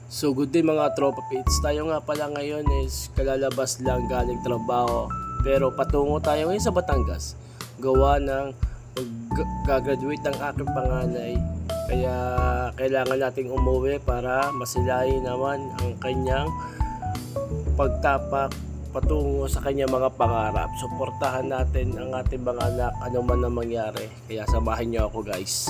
So good day mga tropa pits. Tayo nga pala ngayon is kalalabas lang galing trabaho. Pero patungo tayo ngayon sa Batangas. Gawa ng gagraduate ng aking panganay. Kaya kailangan nating umuwi para masilayin naman ang kanyang pagtapak patungo sa kanyang mga pangarap. Suportahan natin ang ating mga anak ano man ang mangyari. Kaya samahan niyo ako guys.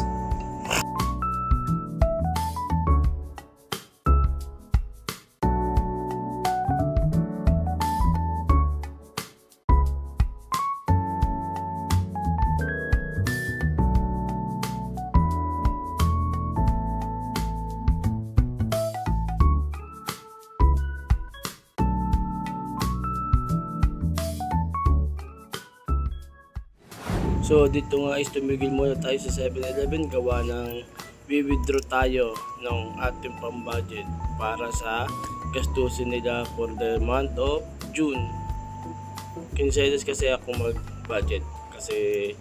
So dito nga is tumigil muna tayo sa 7-Eleven gawa ng withdraw tayo ng ating pambudget para sa gastusin nila for the month of June. Kinsedes kasi ako mag-budget kasi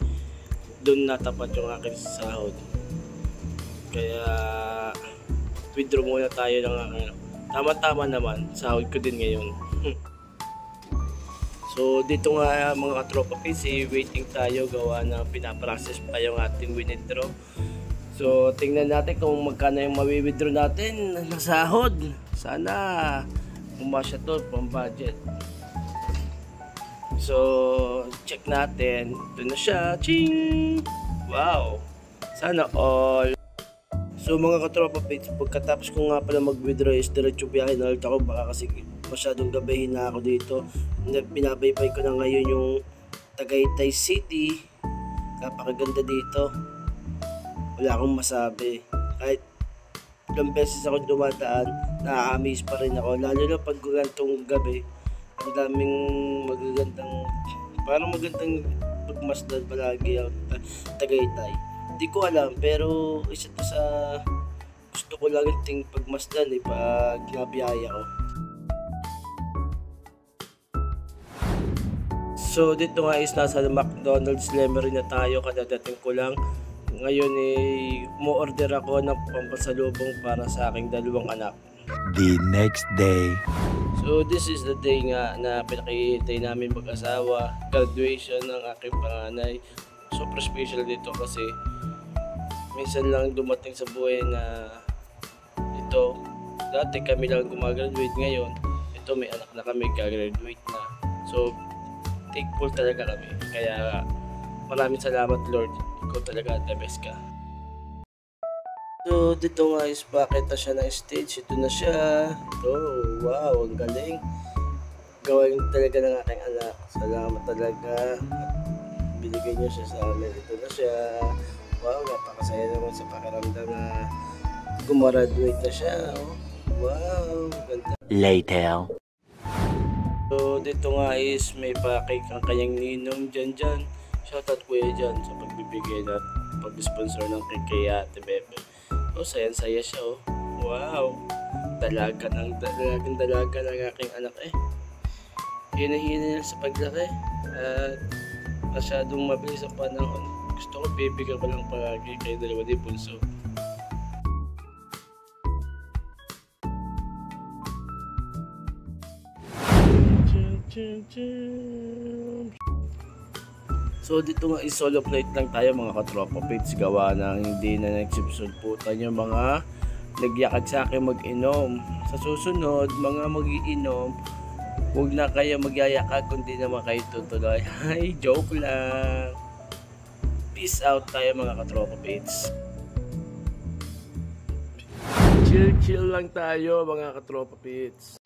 doon natapat yung aking sahod. Kaya withdraw muna tayo ng aking tama-tama naman, sahod ko din ngayon. So dito nga mga katropa PC, waiting tayo gawa na pinaprocess pa yung ating withdraw. So tingnan natin kung magkano yung mawi-withdraw natin ng sahod. Sana umasya to pang budget. So check natin. Ito na siya. Ching! Wow! Sana all. So mga katropa PC, pagkatapos ko nga pala mag-withdraw is diretso biyahe na ulit ako baka kasi masyadong gabihin na ako dito. Binabaybay ko na ngayon yung Tagaytay City. Napakaganda dito. Wala akong masabi. Kahit ilang beses ako dumadaan, na-amaze pa rin ako. Lalo na pag gantong gabi, ang daming parang magandang pagmasdan palagi ang Tagaytay. Hindi ko alam, pero isa to sa gusto ko lang yung pagmasdan pag nabiyaya ko. So dito nga is nasa McDonald's Lemery na tayo, kadadating ko lang. Ngayon mo-order ako ng pampasalubong para sa aking dalawang anak. The next day. So this is the day nga na pinakihintay namin mag-asawa, graduation ng aking panganay. Super special dito kasi minsan lang dumating sa buhay na ito. Dati kami lang gumagraduate, ngayon ito may anak na kami, gagraduate na. So thankful talaga kami. Kaya maraming salamat Lord. Ikaw talaga the best ka. So dito nga is pakita siya ng stage. Ito na siya. Ito, wow, ang galing. Gawin talaga ng aking anak. Salamat talaga. Binigay niyo siya sa amin. Ito na siya. Wow, napakasaya naman sa pakiramdam na gumraduate na siya. Oh. Wow, ganda. Later. So dito nga is may pa-cake ang kanyang ninong dyan. Shoutout kuya dyan sa pagbibigay na pag-sponsor ng cake kay Ate Bebe. Oh, sayang-saya siya oh. Wow! Dalaga ng aking anak Hina-hina sa paglaki. At masyadong mabilis ang panahon. Gusto ko bibigyan ko lang palagi kay dalawa di bunso. So dito nga is solo plate lang tayo mga katropa pits gawa ng hindi na nagsipsulputan yung mga nagyakag sa akin mag-inom. Sa susunod mga mag-iinom, huwag na kayo magyayakag kundi naman kayo tutuloy. Hi, joke lang. Peace out tayo mga katropa pits. Chill lang tayo mga katropa pits.